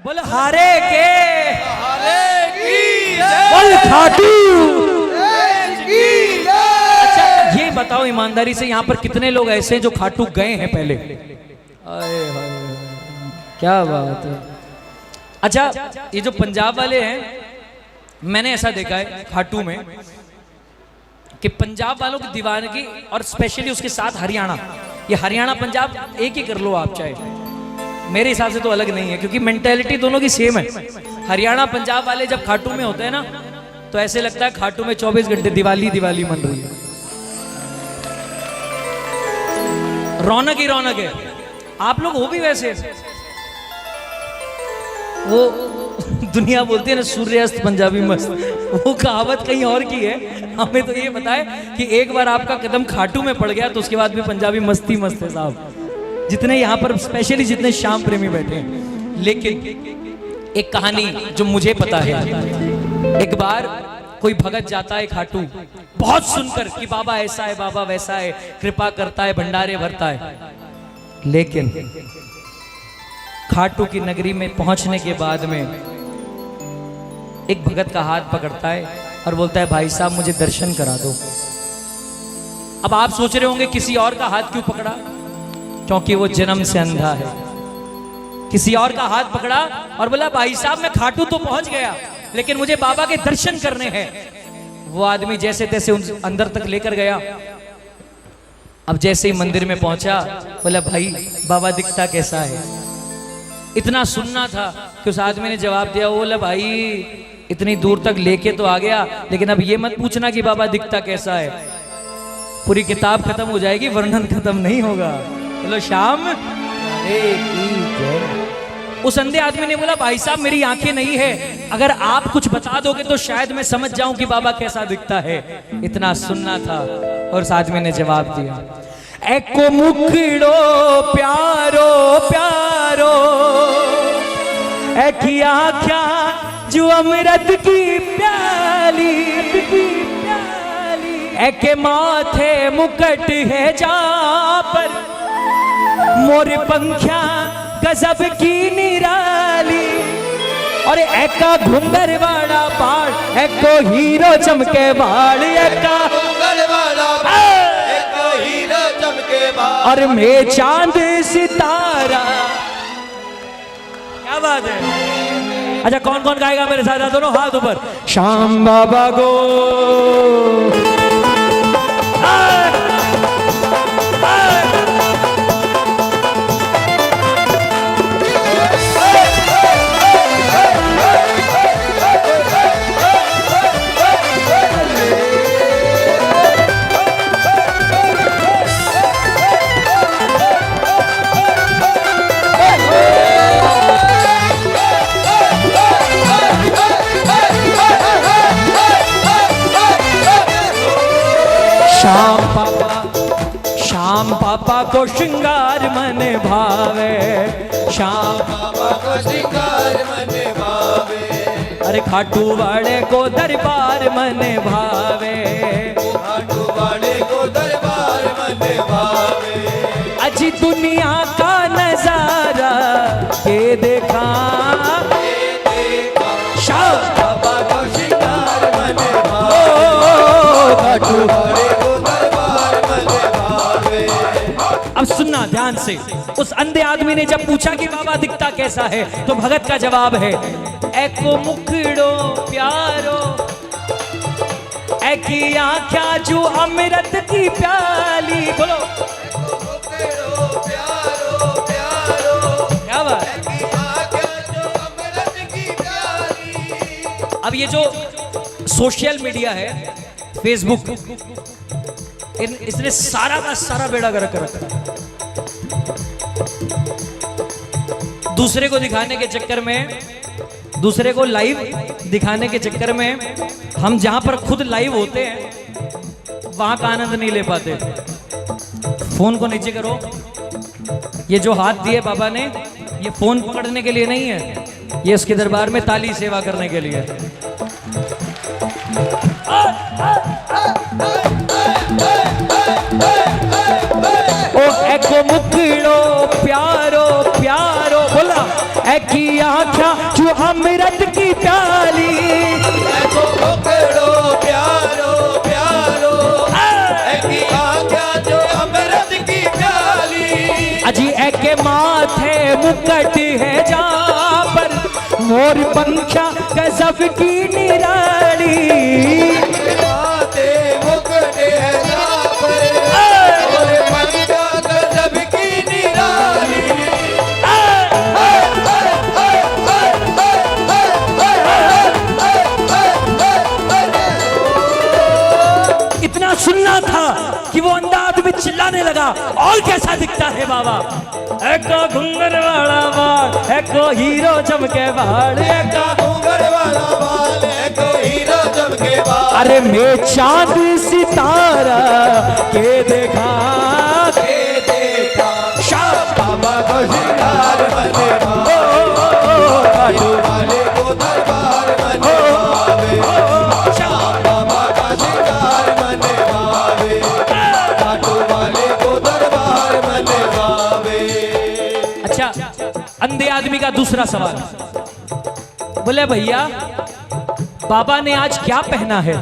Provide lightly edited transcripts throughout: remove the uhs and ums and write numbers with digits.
बोल हारे के हारे की बोल खाटू। की अच्छा ये बताओ ईमानदारी से यहाँ पर कितने लोग ऐसे हैं जो खाटू गए हैं पहले? आए हाय क्या बात है। अच्छा ये जो पंजाब वाले हैं, मैंने ऐसा देखा है खाटू में कि पंजाब वालों की दीवानगी और स्पेशली उसके साथ हरियाणा, ये हरियाणा पंजाब एक ही कर लो आप चाहे, मेरे हिसाब से तो अलग नहीं है क्योंकि मेंटेलिटी दोनों की सेम है। हरियाणा पंजाब वाले जब खाटू में होते हैं ना तो ऐसे लगता है खाटू में 24 घंटे दिवाली दिवाली मन रही है, रौनक ही रौनक है। आप लोग हो भी वैसे, वो दुनिया बोलती है ना सूर्यास्त पंजाबी मस्त, वो कहावत कहीं और की है। हमें तो ये पता है कि एक बार आपका कदम खाटू में पड़ गया तो उसके बाद भी पंजाबी मस्ती मस्त है साहब, जितने यहाँ पर स्पेशली जितने श्याम प्रेमी बैठे हैं। लेकिन एक कहानी जो मुझे पता है, एक बार कोई भगत जाता है खाटू बहुत सुनकर कि बाबा ऐसा है बाबा वैसा है, कृपा करता है भंडारे भरता है, लेकिन खाटू की नगरी में पहुंचने के बाद में एक भगत का हाथ पकड़ता है और बोलता है भाई साहब मुझे दर्शन करा दो। अब आप सोच रहे होंगे किसी और का हाथ क्यों पकड़ा, क्योंकि वो जन्म से अंधा है। किसी और का हाथ पकड़ा और बोला भाई साहब मैं खाटू तो पहुंच गया लेकिन मुझे बाबा के दर्शन करने हैं। वो आदमी जैसे तैसे उन अंदर तक लेकर गया। अब जैसे ही मंदिर में पहुंचा बोला भाई बाबा दिखता कैसा है। इतना सुनना था कि उस आदमी ने जवाब दिया, बोला भाई इतनी दूर तक लेके तो आ गया लेकिन अब ये मत पूछना कि बाबा दिखता कैसा है, पूरी किताब खत्म हो जाएगी वर्णन खत्म नहीं होगा। बोलो श्याम अरे की जय। उस अंधे आदमी ने बोला भाई साहब मेरी आंखें नहीं है, अगर आप कुछ बता दोगे तो शायद मैं समझ जाऊं कि बाबा कैसा दिखता है। इतना सुनना था और उस आदमी ने जवाब दिया, एको मुखड़ो प्यारो प्यारो एकी आख्या जो अमृत की प्याली एके माथे मुकट है जा पर मोर पंखिया गजब की निराली और एका घुंगर वाला बाड़ एको हीरो चमके बाड़ एका और मैं चांद सितारा। क्या बात है। अच्छा कौन कौन गाएगा मेरे साथ, दोनों हाथ ऊपर। श्याम बाबा गो श्याम पापा को श्रृंगार मन भावे, श्याम पापा को श्रृंगार मन भावे, अरे खाटू वाले को दरबार मन भावे, खाटू वाले को दरबार मन भावे। अजी दुनिया का नजारा के देखा श्याम पापा को श्रृंगार मन भावे, खाटू वाले अब सुनना ध्यान से। उस अंधे आदमी ने जब पूछा कि बाबा दिखता कैसा है तो भगत का जवाब है, एको मुखड़ो प्यारो एकी आख्या जो अमृत की प्याली। बोलो क्या बात। अब ये जो सोशल मीडिया है फेसबुक, इसने सारा का सारा बेड़ा गर्क कर रखा है। दूसरे को दिखाने के चक्कर में, दूसरे को लाइव दिखाने के चक्कर में हम जहां पर खुद लाइव होते हैं वहां का आनंद नहीं ले पाते। फोन को नीचे करो। ये जो हाथ दिए बाबा ने ये फोन पकड़ने के लिए नहीं है, ये उसके दरबार में ताली सेवा करने के लिए। ओ एको मुखड़ो प्यारो प्यारो बोला है कि आँखा जो अमृत की प्याली, देखो पकड़ो प्यारो प्यारो, है कि आँखा जो अमृत की प्याली। अजी है के माथे मुकट है जहाँ पर मोर पंखा गजब की निराली। माथे मुकुट है जहाँ पर मोर पंखा गजब की निराली। इतना सुनना था कि वो अंधा आदमी चिल्लाने लगा, और कैसा दिखता है बाबा? एको घुंगर वाला बाल, एको हीरो चमके बाल, एको घूंघर वाला बाल, एको हीरो चमके बाल। अरे मैं चांद सितारा के देखा बाबा को शिकार बने खाटू वाले को दरबार बने बाबे। बाबा का शिकार बने बाबे, खाटू वाले को दरबार बने बाबे। अच्छा, अंधे आदमी का दूसरा सवाल, बोले भैया बाबा ने आज क्या पहना है?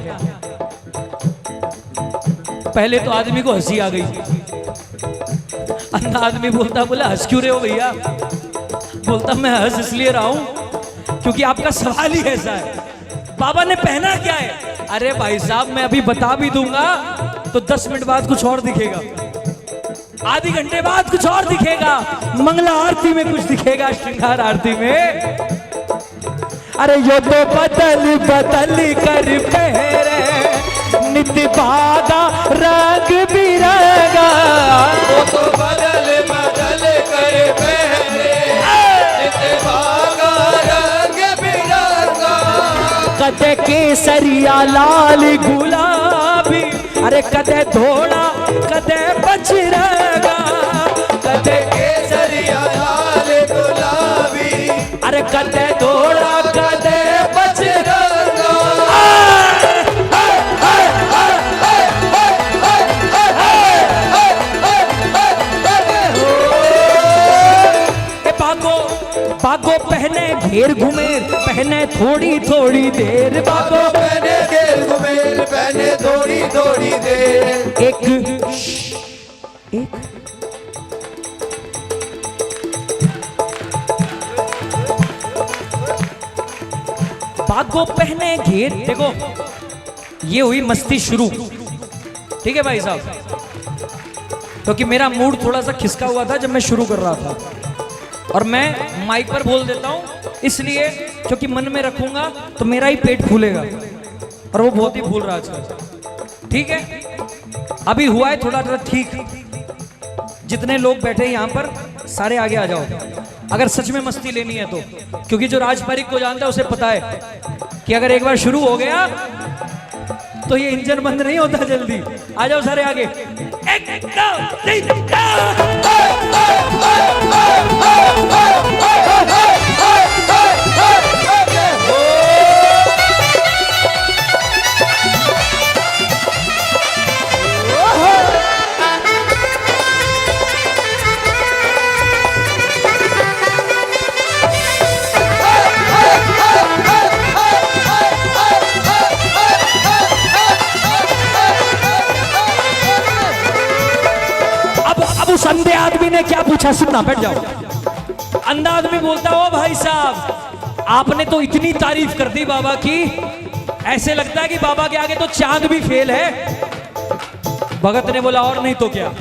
पहले तो आदमी को हंसी आ गई। अंधा आदमी बोलता, बोला हंस क्यों रहे हो भैया? बोलता मैं हंस इसलिए रहा हूं क्योंकि आपका सवाल ही ऐसा है, बाबा ने पहना क्या है? अरे भाई साहब मैं अभी बता भी दूंगा तो 10 मिनट बाद कुछ और दिखेगा, आधे घंटे बाद कुछ और दिखेगा, मंगला आरती में कुछ दिखेगा, श्रृंगार आरती में। अरे यो तो बदल बदल कर पहरे नित्य बागा रंग बिरंगा, वो तो बदल बदल कर पहने नित्य भागा रंग बिरंगा। कदे केसरिया लाल गुलाबी, अरे कदे धोड़ा कदे बजरंगा, कदे केसरिया लाल गुलाबी, अरे कदे धोड़ा कदे बजरंगा। बागो पहने घेर घुमेर, पहने थोड़ी थोड़ी देर, बागो पहने घेर घुमेर, पहने थोड़ी थोड़ी देर। एक बागो पहने घेर, देखो ये हुई मस्ती शुरू, ठीक है भाई साहब, क्योंकि मेरा मूड थोड़ा सा खिसका हुआ था जब मैं शुरू कर रहा था, और मैं माइक पर बोल देता हूं इसलिए क्योंकि मन में रखूंगा तो मेरा ही पेट फूलेगा, और वो बहुत ही फूल रहा है। ठीक है, अभी हुआ है थोड़ा थोड़ा ठीक। जितने लोग बैठे यहाँ पर सारे आगे आ जाओ, अगर सच में मस्ती लेनी है तो, क्योंकि जो राजपारिक को जानता है उसे पता है कि अगर एक बार शुरू हो गया तो ये इंजन बंद नहीं होता जल्दी। आ जाओ सारे आगे। एक, दो, तीन, उस अंधे आदमी ने क्या पूछा, सुनना, बैठ जाओ। अंधा आदमी बोलता, ओ भाई साहब आपने तो इतनी तारीफ कर दी बाबा की, ऐसे लगता है कि बाबा के आगे तो चांद भी फेल है। भगत ने बोला, और नहीं तो क्या,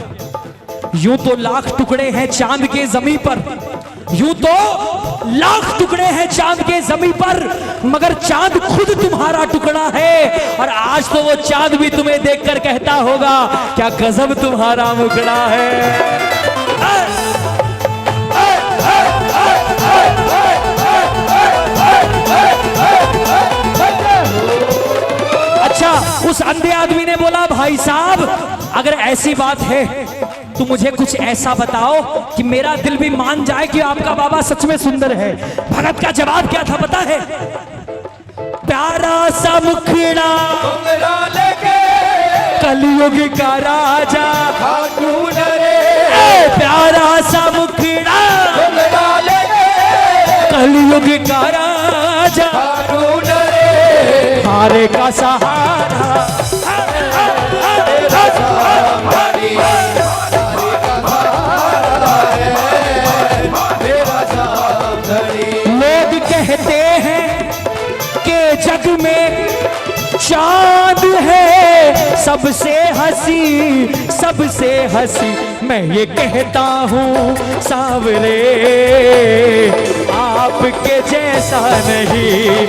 यूं तो लाख टुकड़े हैं चांद के जमीन पर, यूं तो लाख टुकड़े हैं चांद के जमीन पर, मगर चांद खुद तुम्हारा टुकड़ा है, और आज तो वो चांद भी तुम्हें देखकर कहता होगा क्या गजब तुम्हारा मुखड़ा है। अच्छा, उस अंधे आदमी ने बोला, भाई साहब अगर ऐसी बात है तो मुझे कुछ ऐसा बताओ कि मेरा दिल भी मान जाए कि आपका बाबा सच में सुंदर है। भगत का जवाब क्या था पता है? प्यारा सा मुखड़ा कलयुग का राजा, प्यारा सा मुखड़ा कलयुग का राजा ढूंढ रे हारे का सहारा तेरा सामरी सारी का सहारा है तेरा सामरी। लोग कहते हैं कि जग में चांद है सबसे हंसी मैं ये कहता हूँ सांवरे आपके जैसा नहीं।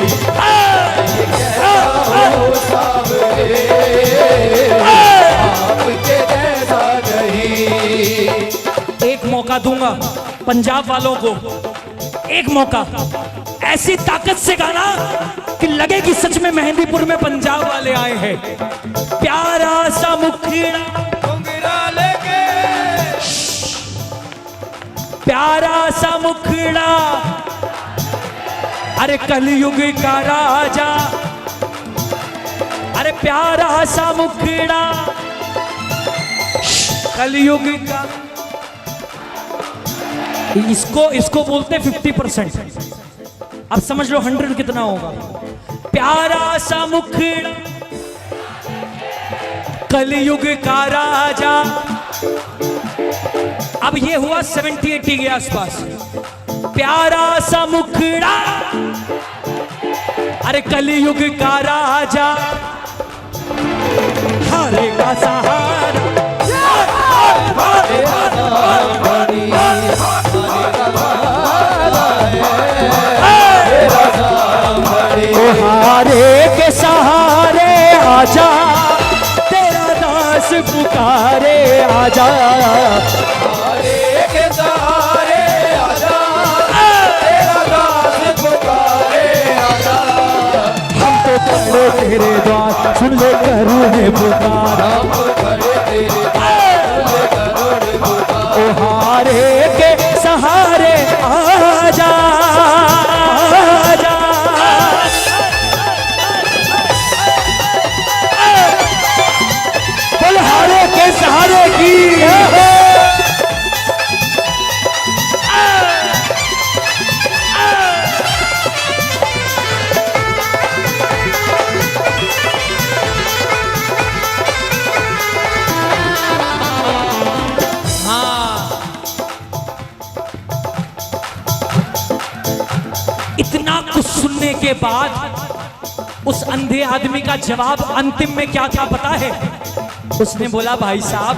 आपके जैसा नहीं। एक मौका दूंगा पंजाब वालों को, एक मौका ऐसी ताकत से गाना कि लगे कि सच में मेहंदीपुर में पंजाब वाले आए हैं। प्यारा सा मुखड़ा घुंघरा लेके प्यारा सा मुखड़ा अरे कलयुग का राजा अरे प्यारा सा मुखड़ा कलयुग का इसको बोलते 50%। अब समझ लो 100 कितना होगा। प्यारा सा मुखड़ा कलयुग का राजा। अब ये हुआ 70-80 के आसपास। प्यारा सा मुखड़ा अरे कलयुग का राजा हारे का सहारा हारे के सहारे आजा तेरा दास पुकारे आजा हारे के सहारे आजा तेरा दास पुकारे आजा। हम तो खड़े तेरे द्वार सुन ले करूँ पुकार। हम खड़े तेरे द्वार करोड़ पुकार। ओ हारे के सहारे आजा आजा बोल हारे के सहारे की इतना कुछ सुनने के बाद उस अंधे आदमी का जवाब अंतिम में क्या था पता है? उसने बोला भाई साहब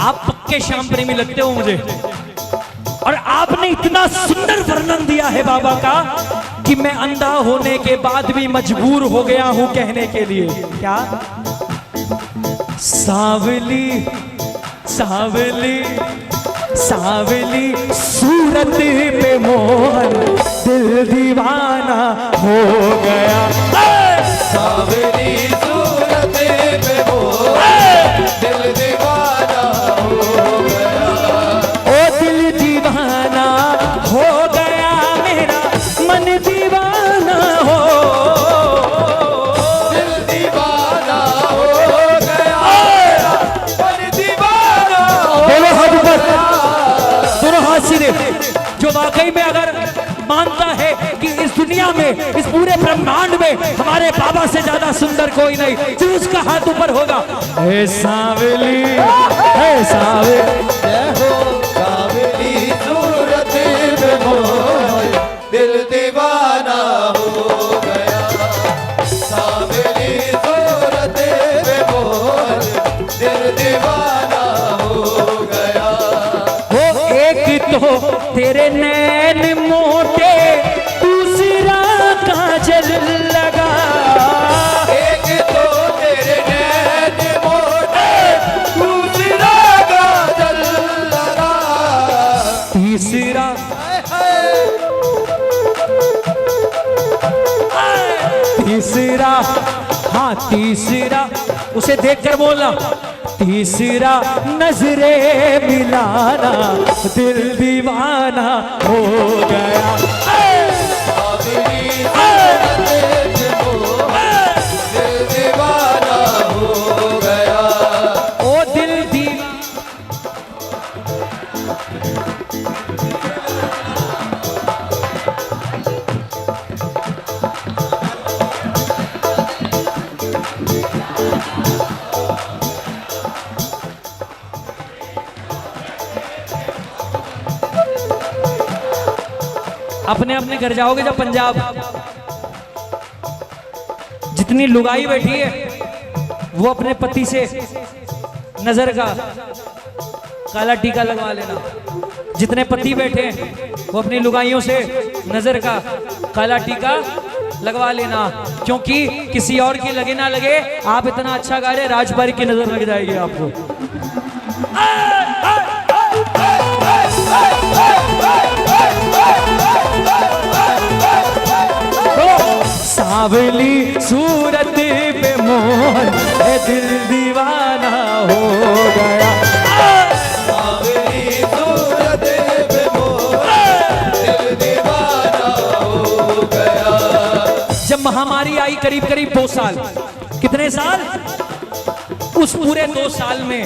आप पक्के श्याम प्रेमी लगते हो मुझे, और आपने इतना सुंदर वर्णन दिया है बाबा का कि मैं अंधा होने के बाद भी मजबूर हो गया हूं कहने के लिए। क्या? सावली सावली सावली सूरत पे मोहन दिल दीवाना हो गया। सावली सूरत पे मोहन दिल दीवाना हो गया। ओ दिल दीवाना हो गया मेरा मन दीवाना हो। दिल दीवाना हो गया मन दीवाना हो दोनों हाथ ऊपर, दोनों हाथ सीधे। जो वाकई में अगर मानता है कि इस दुनिया में इस पूरे ब्रह्मांड में हमारे बाबा से ज्यादा सुंदर कोई नहीं, जो उसका हाथ ऊपर होगा। हे सावली हे सावली जय हो सावली सूरत पे मोहन दिल दीवाना हो गया। सावली सूरत पे मोहन दिल दीवाना हो गया। वो एक तो तेरे नैन मोटे दूसरा काजल लगा। एक तो तेरे नैन मोटे दूसरा काजल लगा। तीसरा तीसरा हाँ तीसरा उसे देखकर बोलना। तीसरा नजरे मिलाना दिल दीवाना हो गया। सावली सूरत पे मोहन दिल दीवाना हो गया। ओ दिल दीवाना अपने अपने घर जाओगे जब पंजाब, जितनी लुगाई बैठी है वो अपने पति से नजर का काला टीका लगवा लेना। जितने पति बैठे हैं वो अपनी लुगाइयों से नजर का काला टीका लगवा लेना, क्योंकि किसी और की लगे ना लगे, आप इतना अच्छा गा रहे, राजपारी की नजर लग जाएगी आपको। सांवली सूरत पे मोहन दिल दीवाना हो गया। सांवली सूरत पे मोहन दिल दीवाना हो गया। जब महामारी आई करीब करीब 2 साल, कितने साल? उस पूरे 2 साल में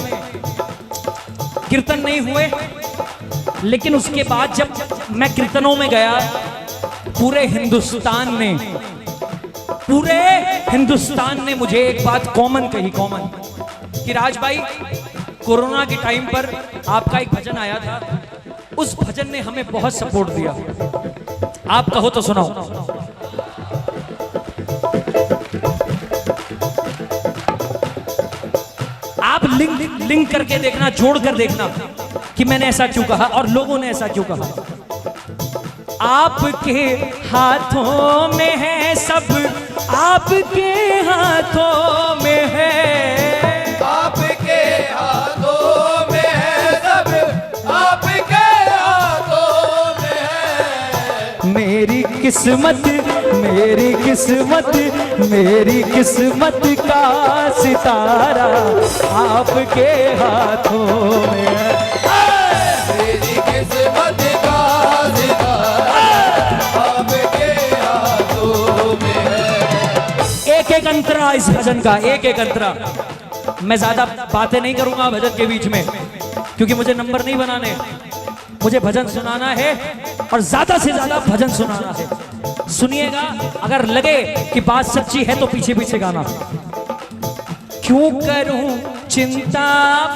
कीर्तन नहीं हुए, लेकिन उसके बाद जब मैं कीर्तनों में गया, पूरे हिंदुस्तान ने मुझे एक बात कॉमन कही, कॉमन, कि राज भाई कोरोना के टाइम पर आपका एक भजन आया था, उस भजन ने हमें बहुत सपोर्ट दिया। आप कहो तो सुनाओ। आप लिंक करके देखना, जोड़ कर देखना कि मैंने ऐसा क्यों कहा और लोगों ने ऐसा क्यों कहा। आपके हाथों में है सब, आपके हाथों में है, आपके हाथों में है सब, आपके हाथों में है। मेरी किस्मत, मेरी किस्मत, मेरी किस्मत का सितारा आपके हाथों में है। मेरी किस्मत का सितारा आपके हाथों में है। एक एक अंतरा इस भजन का, एक एक अंतरा। मैं ज्यादा बातें नहीं करूंगा भजन के बीच में, क्योंकि मुझे नंबर नहीं बनाने, मुझे भजन सुनाना है और ज्यादा से ज्यादा भजन सुनाना है। सुनिएगा, अगर लगे कि बात सच्ची है तो पीछे पीछे गाना। क्यों करूं चिंता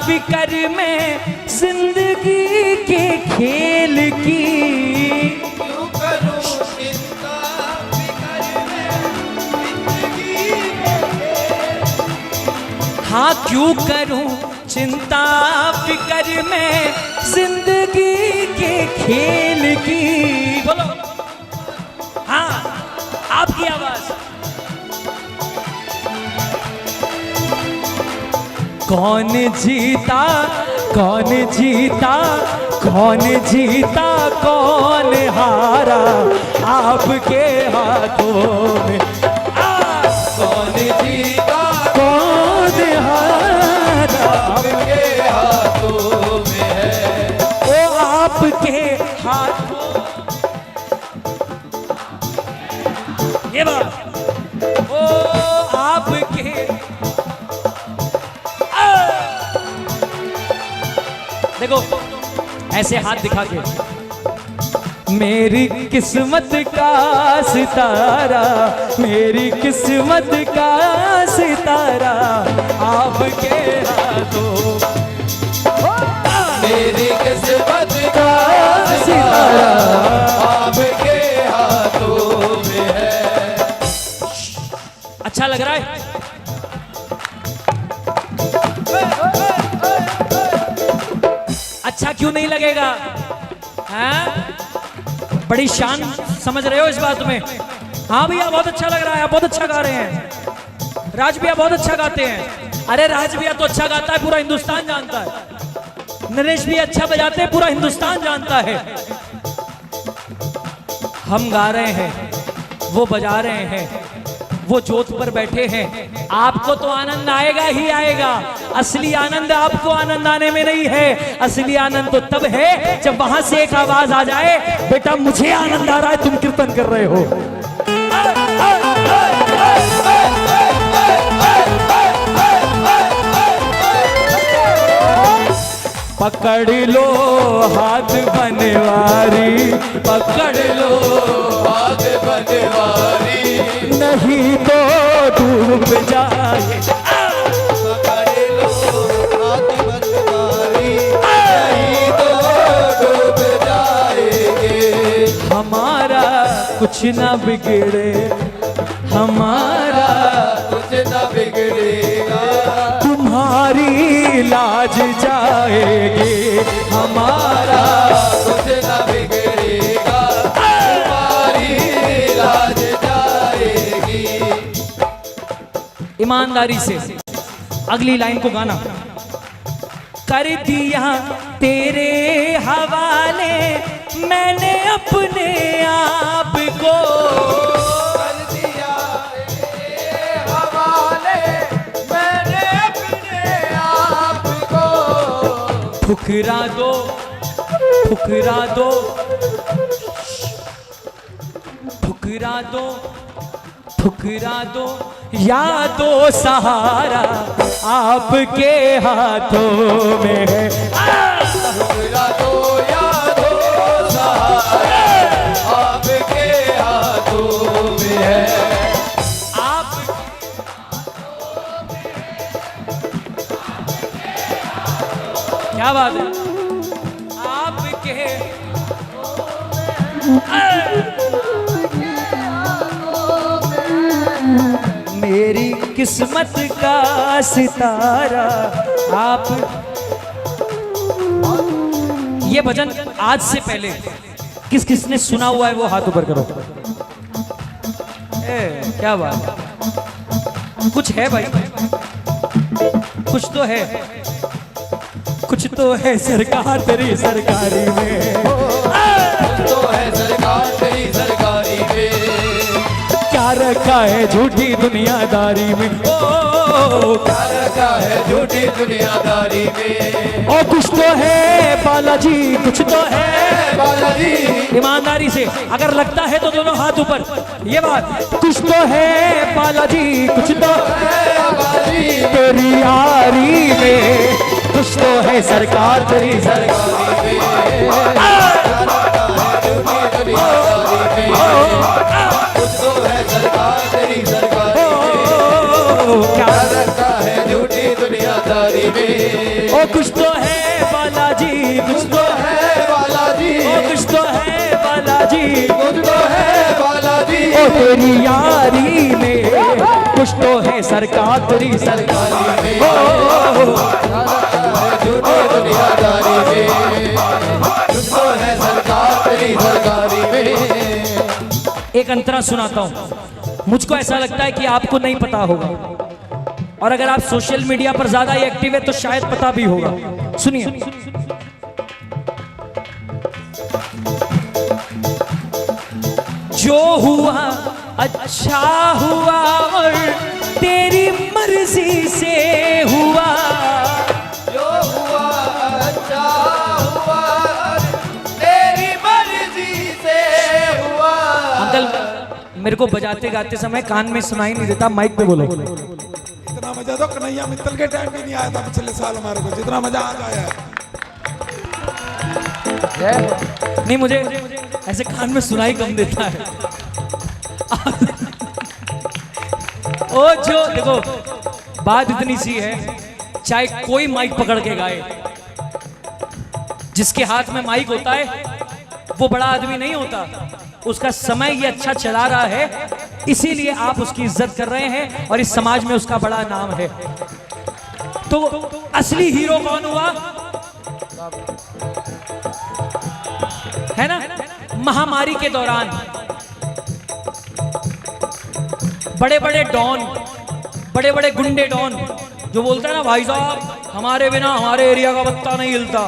फिकर में जिंदगी के खेल की, क्यों करूं चिंता फिकर में जिंदगी के। हाँ क्यों करूं चिंता फिकर में जिंदगी के खेल की। बोलो हाँ, आपकी आवाज। कौन जीता, कौन जीता, कौन जीता, कौन हारा आपके हाथों में। कौन जीता कौन हारा आपके हाथों में है। ओ आपके हाथों। ये बात, ओ आपके देखो ऐसे हाथ दिखा के, मेरी किस्मत का सितारा, मेरी किस्मत का सितारा आपके हाथों। मेरी किस्मत का सितारा आपके हाथों में है। अच्छा लग रहा है? अच्छा क्यों नहीं लगेगा? हाँ? बड़ी शान समझ रहे हो इस बात में? हाँ भैया बहुत अच्छा लग रहा है, आप बहुत अच्छा गा रहे हैं। राज भैया बहुत अच्छा गाते हैं। अरे राज भैया तो अच्छा गाता है, पूरा हिंदुस्तान जानता है। नरेश भी अच्छा बजाते हैं, पूरा हिंदुस्तान जानता है। हम गा रहे हैं, वो बजा रहे हैं, वो जोत पर बैठे हैं। आपको तो आनंद आएगा ही आएगा। असली आनंद आपको आनंद आने में नहीं है, असली आनंद तो तब है जब वहां से एक आवाज आ जाए, बेटा मुझे आनंद आ रहा है, तुम कीर्तन कर रहे हो। पकड़ लो हाथ बनवारी, पकड़ लो हाथ बनवारी, नहीं तो डूब जाए। पकड़ लो हाथ बनवारी, नहीं तो डूब जाएंगे। हमारा कुछ ना बिगड़े हमारा, कुछ न बिगड़ेगा, तुम्हारी लाज जाएगी हमारा, कुछ न बिगड़ेगा, तुम्हारी लाज जाएगी। ईमानदारी से अगली लाइन को गाना। कर दिया तेरे हवाले मैंने अपने आप को, कर दिया तेरे हवाले मैंने अपने आप को, ठुकरा दो, ठुकरा दो, ठुकरा दो, ठुकरा दो, या दो सहारा आपके हाथों में है। ठुकरा दो यादो सहारा आपके हाथों में है, आप क्या बात है, आपके मेरी किस्मत का सितारा आप। ये भजन आज से पहले किस किसने सुना हुआ है वो हाथ ऊपर करो। क्या बात है, कुछ है भाई, कुछ तो है, कुछ तो है सरकार तेरी सरकारी में, तो है सरकार तेरी सरकारी में, क्या रखा है झूठी दुनियादारी में, ओ क्या रखा है झूठी दुनियादारी में, ओ कुछ तो है बालाजी, कुछ तो है बालाजी, ईमानदारी से अगर लगता है तो दोनों हाथ ऊपर, ये बात, कुछ तो है बालाजी, कुछ तो है बालाजी तेरी यारी में, कुछ तो है सरकार तेरी सरकारी में, झूठी दुनियादारी में, कुछ तो है सरकार तेरी सरकारी में, क्या क्या रखा है झूठी दुनियादारी में, ओ कुछ तो है बालाजी, कुछ तो है बालाजी, ओ कुछ तो है बालाजी, कुछ तो है बालाजी, ओ तेरी यारी में, कुछ तो है सरकार तेरी सरकारी में, ओ झूठी दुनियादारी में, कुछ तो है सरकार तेरी सरकारी में। एक अंतरा सुनाता हूं, मुझको ऐसा लगता है कि आपको नहीं पता होगा, और अगर आप सोशल मीडिया पर ज्यादा एक्टिव है तो शायद पता भी होगा। सुनिए, जो हुआ अच्छा हुआ और तेरी मर्जी से हुआ, जो हुआ अच्छा हुआ तेरी मर्जी से हुआ। अंकल मेरे को बजाते गाते समय कान में सुनाई नहीं देता, माइक पे बोलो। इतना मजा तो कन्हैया मित्तल के टाइम भी नहीं आया था पिछले साल हमारे को, जितना मजा आज आया है। नहीं, मुझे ऐसे कान में सुनाई कम देता है। ओ जो देखो, बात इतनी सी है, चाहे कोई माइक पकड़ के गाए, जिसके हाथ में माइक होता है वो बड़ा आदमी नहीं होता, उसका समय ये अच्छा चला रहा है, इसीलिए आप उसकी इज्जत कर रहे हैं और इस समाज में उसका बड़ा नाम है। तो असली हीरो कौन हुआ है ना? महामारी के दौरान बड़े बड़े डॉन, बड़े बड़े गुंडे डॉन जो बोलता है ना, भाई साहब हमारे बिना हमारे एरिया का पत्ता नहीं हिलता,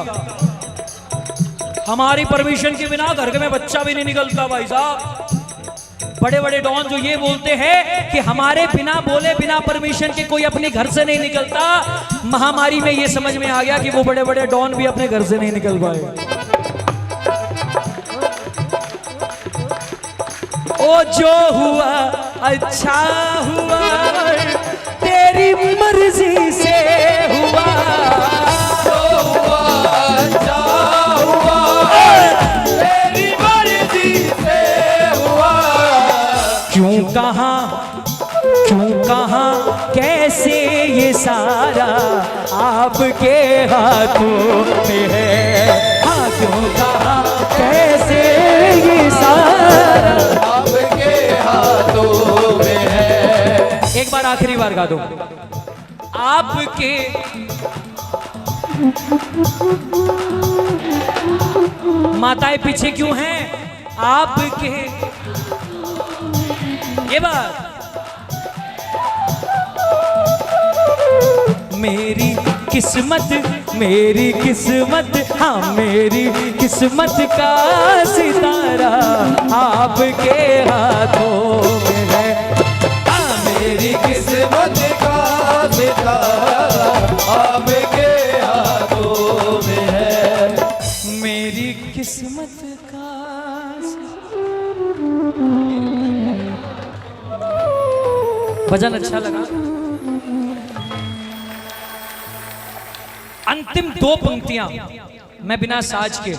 हमारी परमिशन के बिना घर में बच्चा भी नहीं निकलता। भाई साहब बड़े बड़े डॉन जो ये बोलते हैं कि हमारे बिना बोले, बिना परमिशन के कोई अपने घर से नहीं निकलता, महामारी में ये समझ में आ गया कि वो बड़े बड़े डॉन भी अपने घर से नहीं निकल पाए। ओ जो हुआ अच्छा हुआ तेरी मर्जी से हुआ, जो हुआ अच्छा हुआ तेरी मर्जी से हुआ। क्यों कहाँ कैसे ये सारा आपके हाथों में है। हाँ, क्यों कहाँ कैसे ये सारा आखिरी बार गा दो। आपके माताएं पीछे क्यों हैं? आपके ये बात मेरी किस्मत हाँ मेरी किस्मत का सितारा आपके हाथों में है। हाँ, मेरी किस्मत का सितारा आपके हाथों में है। मेरी किस्मत का भजन अच्छा लगा। अंतिम दो पंक्तियां मैं बिना साज के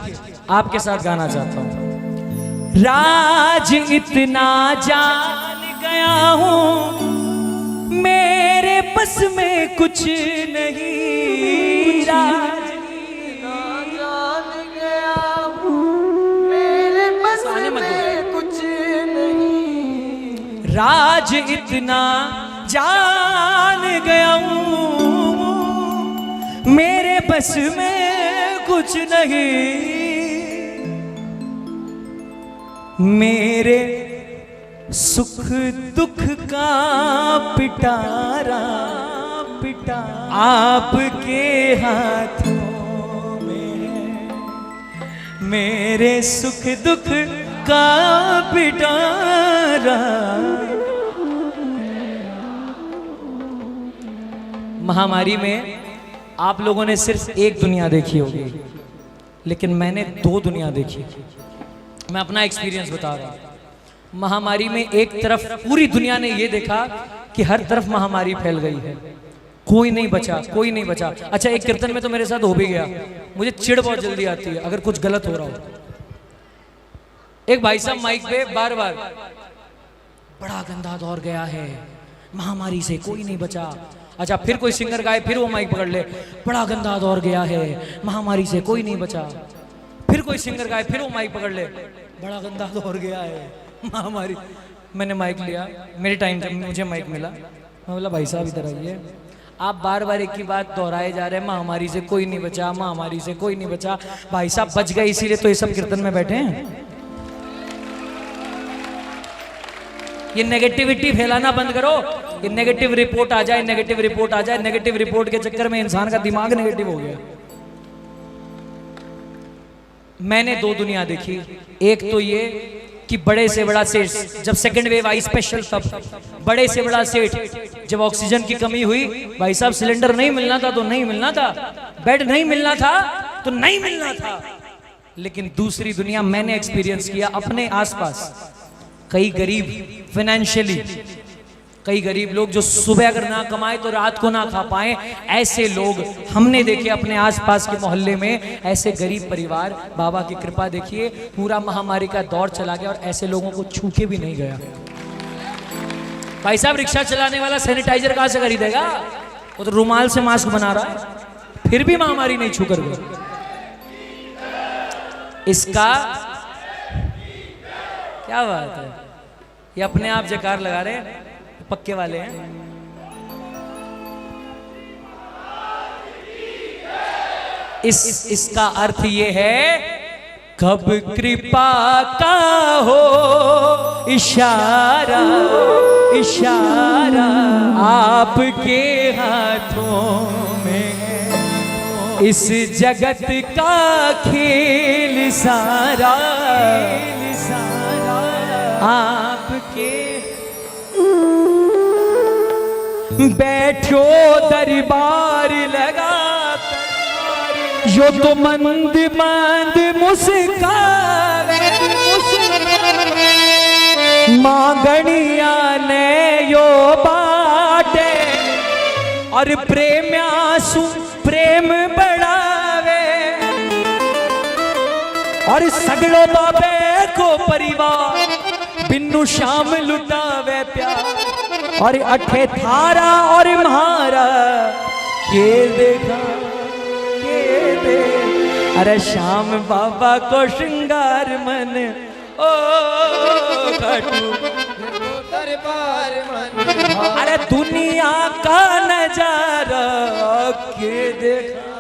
आपके साथ गाना चाहता हूं। राज इतना जान गया हूं मेरे बस में कुछ नहीं। राज इतना जान गया हूं मेरे बस में कुछ नहीं। राज इतना जान गया हूं मेरे बस में कुछ नहीं। मेरे सुख दुख का पिटारा आपके हाथों में है। मेरे सुख दुख का पिटारा। महामारी में आप लोगों ने सिर्फ एक दुनिया देखी होगी, लेकिन मैंने दो दुनिया देखी। मैं अपना एक्सपीरियंस बता रहा हूं। महामारी में एक तरफ पूरी दुनिया ने ये देखा कि हर तरफ महामारी फैल गई है, कोई नहीं बचा। अच्छा, एक कीर्तन में तो मेरे साथ हो भी गया। मुझे चिढ़ बहुत जल्दी आती है अगर कुछ गलत हो रहा हो। एक भाई साहब माइक पे बार बार बड़ा गंदा दौर गया है, महामारी से कोई नहीं बचा। अच्छा, फिर कोई सिंगर गाए, फिर वो माइक पकड़ ले, बड़ा गंदा दौर गया है, महामारी से कोई नहीं बचा। फिर कोई सिंगर गाए, फिर वो माइक पकड़ ले, बड़ा गंदा दौर गया है, महामारी। मैंने माइक लिया, मेरे टाइम जब मुझे माइक मिला, मैं बोला भाई साहब इधर आइए, आप बार बार एक ही बात दोहराए जा रहे हैं, महामारी से कोई नहीं बचा, महामारी से कोई नहीं बचा। भाई साहब बच गए इसीलिए तो ये सब कीर्तन में बैठे हैं। ये नेगेटिविटी फैलाना बंद करो। ये नेगेटिव रिपोर्ट आ जाए, नेगेटिव रिपोर्ट आ जाए, नेगेटिव रिपोर्ट के चक्कर में इंसान का दिमाग नेगेटिव हो गया। मैंने दो दुनिया देखी। एक तो ये कि बड़े से बड़ा सेठ, जब सेकंड वेव आई स्पेशल, तब बड़े से बड़ा सेठ, जब ऑक्सीजन की कमी हुई, भाई साहब सिलेंडर नहीं मिलना था तो नहीं मिलना था, बेड नहीं मिलना था तो नहीं मिलना था। लेकिन दूसरी दुनिया मैंने एक्सपीरियंस किया अपने आसपास। कई गरीब फाइनेंशियली, कई गरीब लोग जो सुबह अगर ना कमाए तो रात को ना खा पाए, ऐसे लोग हमने देखे अपने आसपास के मोहल्ले में। ऐसे गरीब परिवार, बाबा की कृपा देखिए, पूरा महामारी का दौर चला गया और ऐसे लोगों को छू के भी नहीं गया। भाई साहब रिक्शा चलाने वाला सैनिटाइजर कहां से खरीदेगा? वो तो रुमाल से मास्क बना रहा है, फिर भी महामारी नहीं छू कर गई। इसका क्या बात है, ये अपने आप जयकार लगा रहे हैं, पक्के वाले हैं। इसका अर्थ ये है, कब कृपा का हो इशारा, इशारा आपके हाथों में है। इस जगत का खेल सारा आपके। बैठो दरबार लगा जो तो मंद मंद मुस्कान, मांगनिया ने यो बाटे और प्रेम्यासु प्रेम बढ़ावे, और सगड़ो बाबे को परिवार बिन्नु शाम लुटावे प्यार। और अठे थारा और म्हारा के देखा के दे, अरे श्याम बाबा को श्रृंगार मन, ओ खाटू दरबार मन, अरे दुनिया का नजारा के देखा।